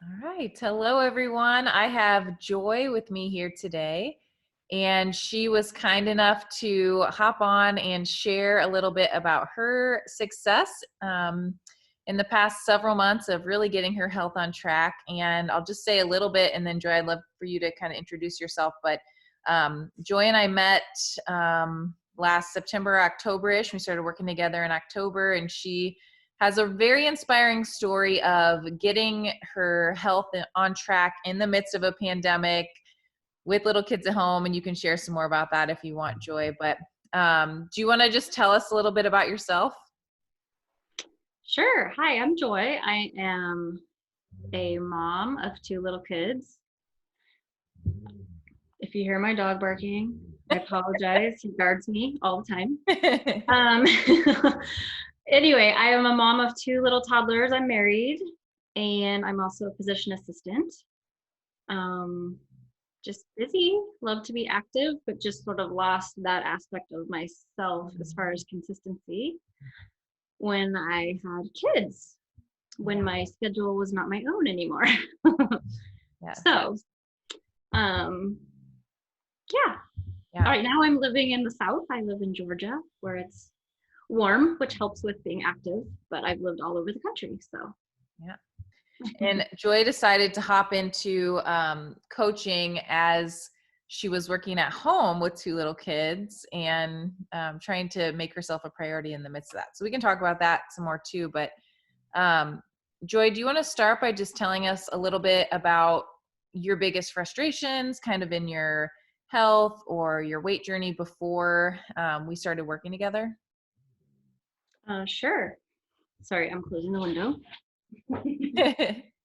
All right. Hello, everyone. I have Joy with me here today, and she was kind enough to hop on and share a little bit about her success in the past several months of really getting her health on track. And I'll just say a little bit, and then Joy, I'd love for you to kind of introduce yourself. But Joy and I met last September, October-ish. We started working together in October, and she has a very inspiring story of getting her health on track in the midst of a pandemic with little kids at home. And you can share some more about that if you want, Joy. But do you want to just tell us a little bit about yourself? Sure. Hi, I'm Joy. I am a mom of two little kids. If you hear my dog barking, I apologize. He guards me all the time. Um, anyway, I am a mom of two little toddlers. I'm married, and I'm also a physician assistant. Um, just busy, love to be active, but just sort of lost that aspect of myself as far as consistency when I had kids, when my schedule was not my own anymore. Yes. So, um, yeah. Yeah. All right, now I'm living in the South. I live in Georgia where it's warm, which helps with being active, but I've lived all over the country. So, Yeah. And Joy decided to hop into coaching as she was working at home with two little kids and trying to make herself a priority in the midst of that. So we can talk about that some more too. But um, Joy, do you want to start by just telling us a little bit about your biggest frustrations kind of in your health or your weight journey before we started working together? sure. Sorry, I'm closing the window.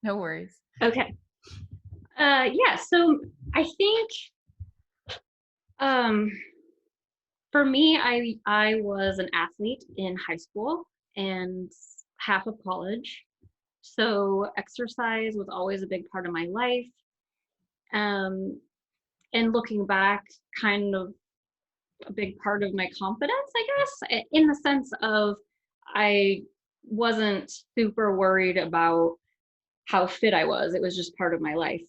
No worries. Okay. Yeah, so I think um, for me, I was an athlete in high school and half of college. So exercise was always a big part of my life. Um, and looking back, kind of a big part of my confidence, I guess, in the sense of I wasn't super worried about how fit I was. It was just part of my life,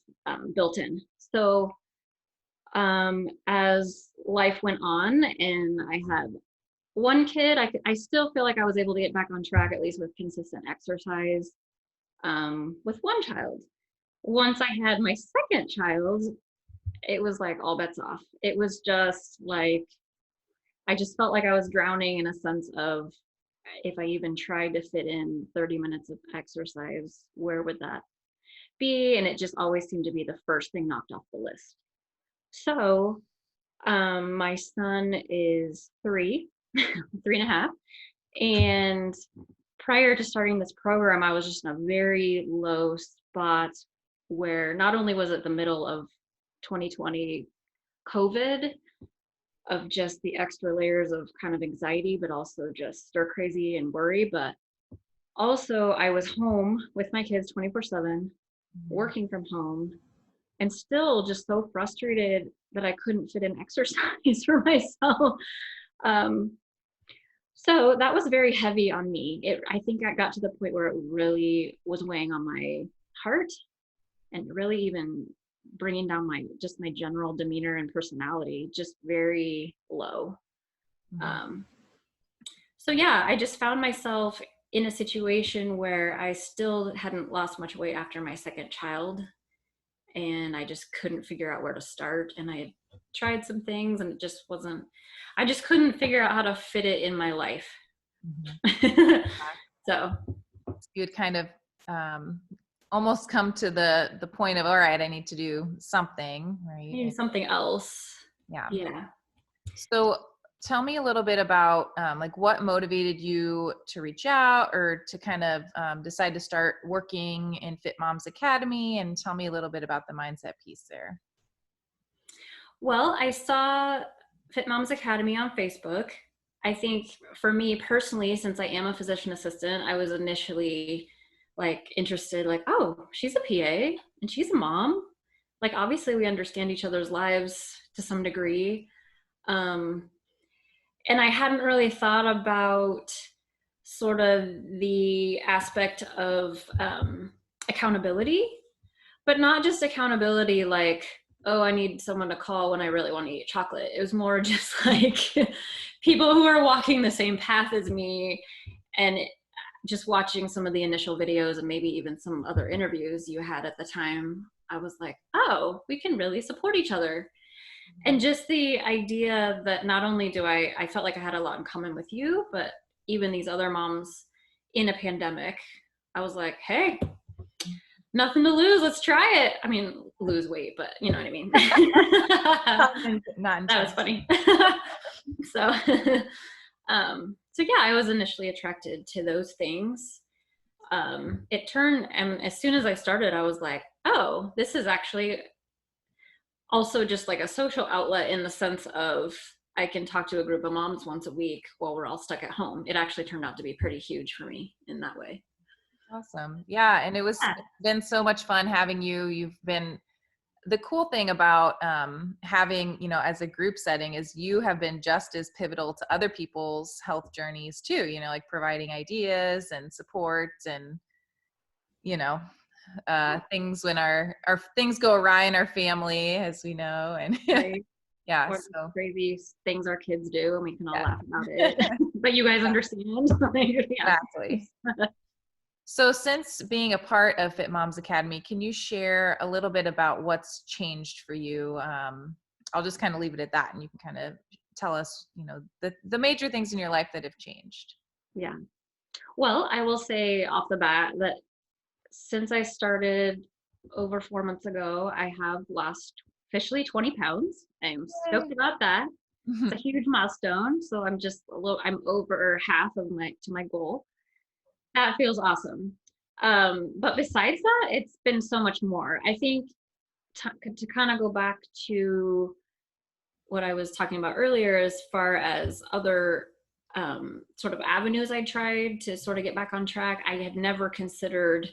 built in. So as life went on and I had one kid, I still feel like I was able to get back on track, at least with consistent exercise, with one child. Once I had my second child, it was like all bets off. It was just like I just felt like I was drowning in a sense of if I even tried to fit in 30 minutes of exercise, where would that be? And it just always seemed to be the first thing knocked off the list. So my son is three, 3.5. And prior to starting this program, I was just in a very low spot where not only was it the middle of 2020 COVID, of just the extra layers of kind of anxiety, but also just stir crazy and worry. But also, I was home with my kids 24/7, working from home, and still just so frustrated that I couldn't fit in exercise for myself. Um, so that was very heavy on me. I think I got to the point where it really was weighing on my heart and really even bringing down my general demeanor and personality, just very low. Mhm. Um, so yeah, I just found myself in a situation where I still hadn't lost much weight after my second child, and I just couldn't figure out where to start. And I had tried some things, and it just wasn't. I just couldn't figure out how to fit it in my life. Mhm. So You had kind of um, almost come to the point of, all right, I need to do something, right? maybe And something else. yeah. Yeah. So tell me a little bit about like what motivated you to reach out or to kind of decide to start working in Fit Moms Academy, and tell me a little bit about the mindset piece there. Well, I saw Fit Moms Academy on Facebook. I think for me personally, since I am a physician assistant, I was initially like interested, like, oh, she's a PA and she's a mom. Like, obviously, we understand each other's lives to some degree. Um, and I hadn't really thought about sort of the aspect of accountability. but not just accountability like, oh, I need someone to call when I really want to eat chocolate. It was more just like people who are walking the same path as me, and just watching some of the initial videos and maybe even some other interviews you had at the time, I was like, oh, we can really support each other. And just the idea that not only do I felt like I had a lot in common with you, but even these other moms in a pandemic, I was like, hey, nothing to lose. Let's try it. I mean, lose weight, but you know what I mean. Not That was intense. funny. So, so yeah, I was initially attracted to those things. It turned, and as soon as I started, I was like, oh, this is actually also just like a social outlet in the sense of I can talk to a group of moms once a week while we're all stuck at home. It actually turned out to be pretty huge for me in that way. Awesome. Yeah. And it's Yeah. been so much fun having you. You've been, the cool thing about having, as a group setting is you have been just as pivotal to other people's health journeys too, like providing ideas and support and, you know, things when our things go awry in our family, as we know. And Right. yeah, Or so crazy things our kids do, and we can all yeah, laugh about it. But you guys understand. Yeah. exactly. So since being a part of Fit Moms Academy, can you share a little bit about what's changed for you? I'll just kind of leave it at that, and you can kind of tell us, the major things in your life that have changed. Yeah. Well, I will say off the bat that since I started over 4 months ago, I have lost officially 20 pounds. I'm Yay. stoked about that. It's a huge milestone. So I'm over half of my goal. That feels awesome. But besides that, it's been so much more. I think to kind of go back to what I was talking about earlier, as far as other sort of avenues I tried to sort of get back on track, I had never considered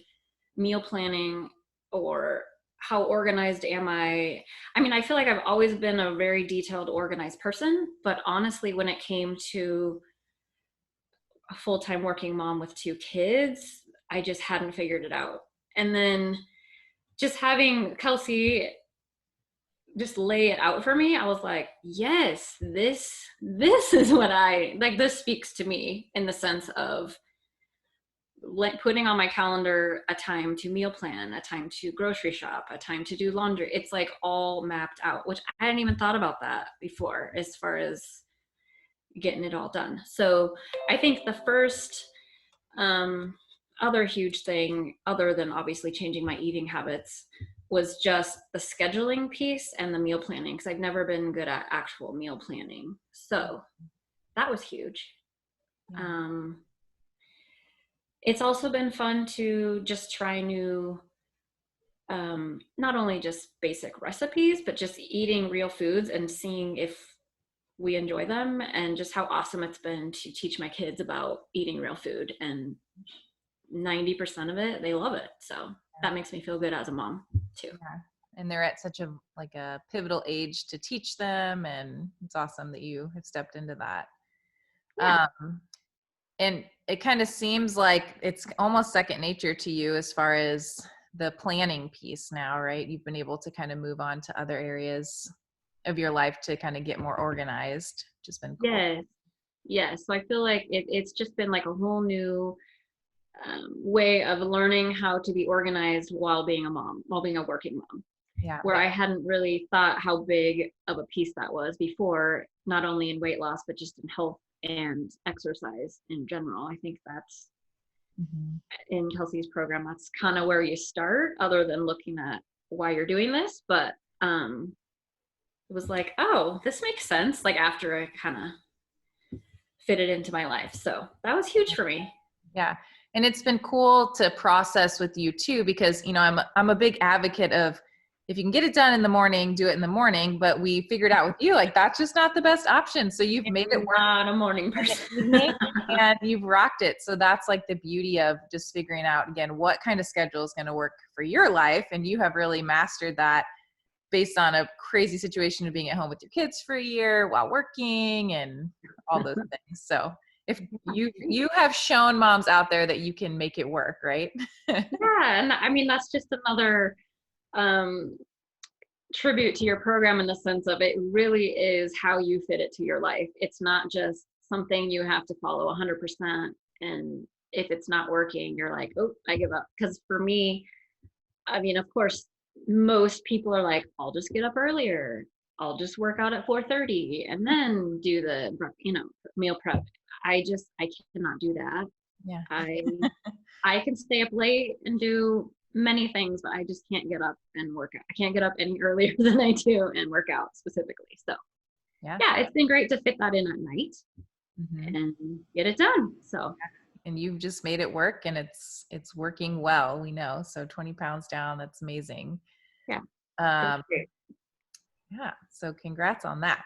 meal planning or how organized am I. I mean, I feel like I've always been a very detailed, organized person, but honestly, when it came to a full-time working mom with two kids, I just hadn't figured it out. And then just having Kelsey just lay it out for me, I was like, yes, this is what I like. This speaks to me in the sense of putting on my calendar a time to meal plan, a time to grocery shop, a time to do laundry. It's like all mapped out, which I hadn't even thought about that before as far as getting it all done. So I think the first other huge thing, other than obviously changing my eating habits, was just the scheduling piece and the meal planning, because I've never been good at actual meal planning. So that was huge. Yeah. It's also been fun to just try new, not only just basic recipes, but just eating real foods and seeing if we enjoy them, and just how awesome it's been to teach my kids about eating real food. And 90% of it, they love it. So that makes me feel good as a mom too. Yeah. And they're at such a pivotal age to teach them. And it's awesome that you have stepped into that. Yeah. And it kind of seems like it's almost second nature to you as far as the planning piece now, right? You've been able to kind of move on to other areas of your life to kind of get more organized, which has been cool. Yes. Yes. So I feel like it's just been like a whole new way of learning how to be organized while being a mom, while being a working mom, Yeah. where I hadn't really thought how big of a piece that was before, not only in weight loss, but just in health and exercise in general. I think that's in Kelsey's program, that's kind of where you start, other than looking at why you're doing this. But it was like, oh, this makes sense. Like after I kind of fit it into my life. So that was huge for me. Yeah. And it's been cool to process with you too, because, I'm a big advocate of, if you can get it done in the morning, do it in the morning. But we figured out with you, like, that's just not the best option. So you've made it work Not a morning in person. the evening and you've rocked it. So that's like the beauty of just figuring out, again, what kind of schedule is going to work for your life. And you have really mastered that based on a crazy situation of being at home with your kids for a year while working and all those things. So if you have shown moms out there that you can make it work, right? Yeah, and I mean that's just another um, tribute to your program in the sense of it really is how you fit it to your life. It's not just something you have to follow 100%. And if it's not working, you're like, oh, I give up. Because for me, I mean, of course, most people are like, I'll just get up earlier. I'll just work out at 4:30 and then do the, meal prep. I cannot do that. Yeah. I I can stay up late and do many things, but I just can't get up and work out. I can't get up any earlier than I do and work out specifically. So Yeah. yeah, it's been great to fit that in at night Hmm. and get it done. So And you've just made it work, and it's working well, we know. So 20 pounds down, that's amazing. yeah, it's Um, great. yeah. So congrats on that.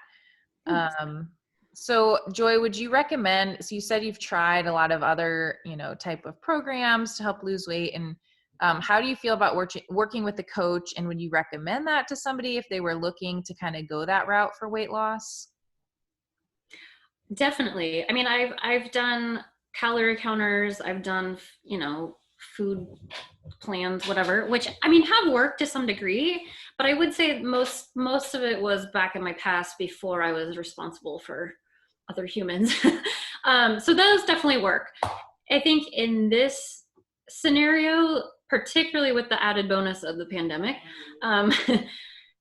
Thanks. Um, so Joy, would you recommend, so you said you've tried a lot of other, type of programs to help lose weight, and how do you feel about working with a coach, and would you recommend that to somebody if they were looking to kind of go that route for weight loss? Definitely. I mean, I've done calorie counters, I've done, food plans, whatever, which I mean have worked to some degree, but I would say most of it was back in my past before I was responsible for other humans. So those definitely work. I think in this scenario, particularly with the added bonus of the pandemic, um,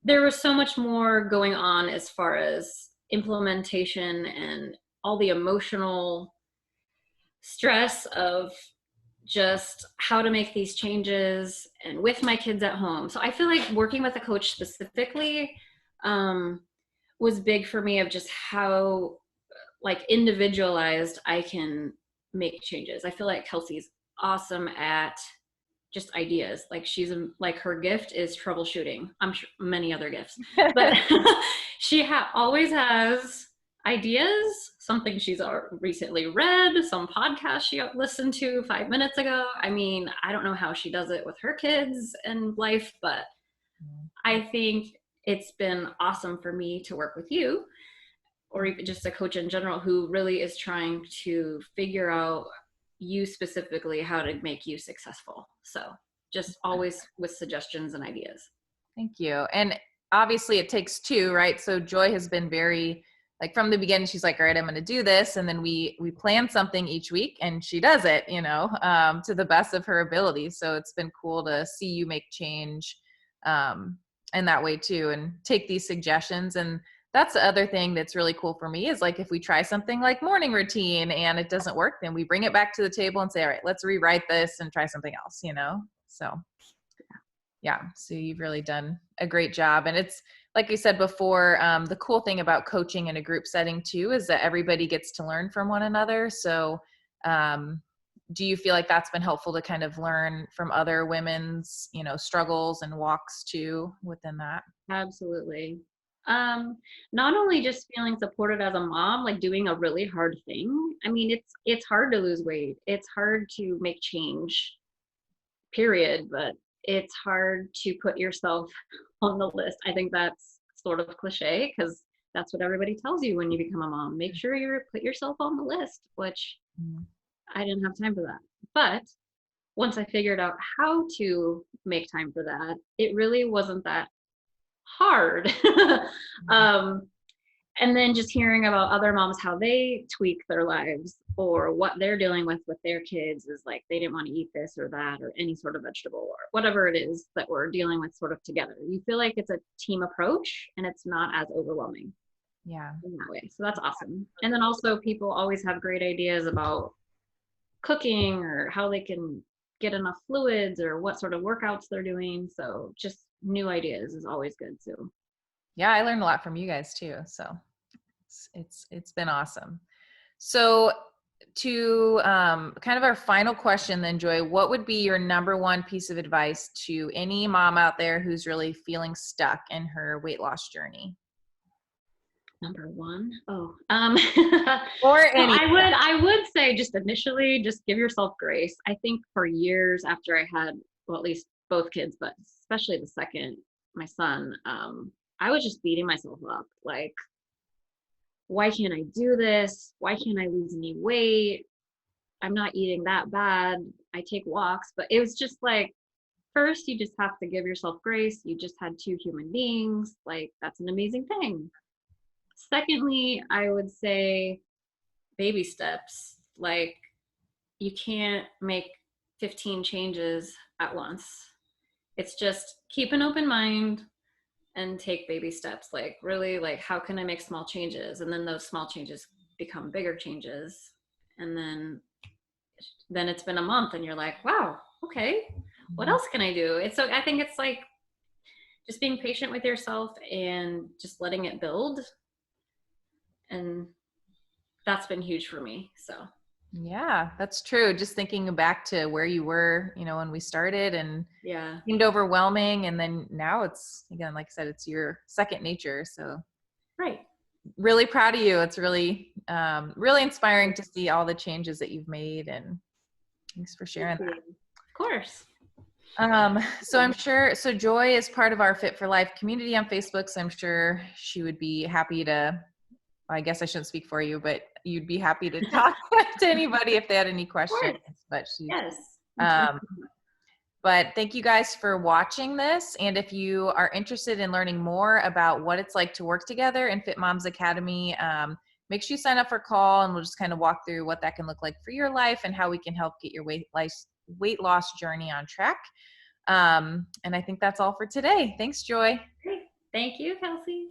there was so much more going on as far as implementation and all the emotional stress of just how to make these changes and with my kids at home. So I feel like working with a coach specifically um, was big for me of just how like individualized I can make changes. I feel like Kelsey's awesome at just ideas. Like like her gift is troubleshooting. I'm sure many other gifts, but she always has ideas, something she's recently read, some podcast she listened to 5 minutes ago. I mean, I don't know how she does it with her kids and life, but I think it's been awesome for me to work with you or even just a coach in general who really is trying to figure out you specifically how to make you successful. So just always with suggestions and ideas. Thank you. And obviously it takes two, right? So Joy has been very, like, from the beginning, she's like, all right, I'm going to do this. And then we plan something each week, and she does it, to the best of her ability. So it's been cool to see you make change in that way too, and take these suggestions. And that's the other thing that's really cool for me is, like, if we try something like morning routine and it doesn't work, then we bring it back to the table and say, all right, let's rewrite this and try something else. So yeah, so you've really done a great job. And it's, like you said before, the cool thing about coaching in a group setting too is that everybody gets to learn from one another. So do you feel like that's been helpful to kind of learn from other women's struggles and walks too within that? Absolutely. Not only just feeling supported as a mom, like doing a really hard thing. I mean, it's hard to lose weight. It's hard to make change, period, but it's hard to put yourself on the list. I think that's sort of cliche because that's what everybody tells you when you become a mom. Make sure you put yourself on the list, which Mhm. I didn't have time for that. But once I figured out how to make time for that, it really wasn't that hard. um, and then just hearing about other moms, how they tweak their lives or what they're dealing with their kids is like they didn't want to eat this or that or any sort of vegetable or whatever it is that we're dealing with sort of together. You feel like it's a team approach and it's not as overwhelming Yeah. in that way. So that's awesome. And then also people always have great ideas about cooking or how they can get enough fluids or what sort of workouts they're doing. So just new ideas is always good too. Yeah, I learned a lot from you guys too. So it's been awesome. So to kind of our final question then, Joy, what would be your number one piece of advice to any mom out there who's really feeling stuck in her weight loss journey? Number one, so Or any. I would say just initially, just give yourself grace. I think for years after I had, well, at least both kids, but especially the second, my son, I was just beating myself up. Like, why can't I do this? Why can't I lose any weight? I'm not eating that bad. I take walks, but it was just like first, you just have to give yourself grace. You just had two human beings. Like, that's an amazing thing. Secondly, I would say baby steps. Like, you can't make 15 changes at once. It's just keep an open mind and take baby steps. Like, really, like, how can I make small changes? And then those small changes become bigger changes. And then it's been a month and you're like, wow, okay, what Mhm. else can I do? It's so I think it's like just being patient with yourself and just letting it build. And that's been huge for me. So Yeah, that's true. Just thinking back to where you were, when we started and yeah. seemed overwhelming. And then now it's, again, like I said, it's your second nature. So Right. really proud of you. It's really, really inspiring to see all the changes that you've made. And thanks for Thank sharing you. that. Of course. So I'm sure, so Joy is part of our Fit for Life community on Facebook. So I'm sure she would be happy to, I guess I shouldn't speak for you, but you'd be happy to talk to anybody if they had any Of questions. course. But she's, Yes. um, but thank you guys for watching this. And if you are interested in learning more about what it's like to work together in Fit Moms Academy, make sure you sign up for a call and we'll just kind of walk through what that can look like for your life and how we can help get your weight loss journey on track. And I think that's all for today. Thanks, Joy. Great. Thank you, Kelsey.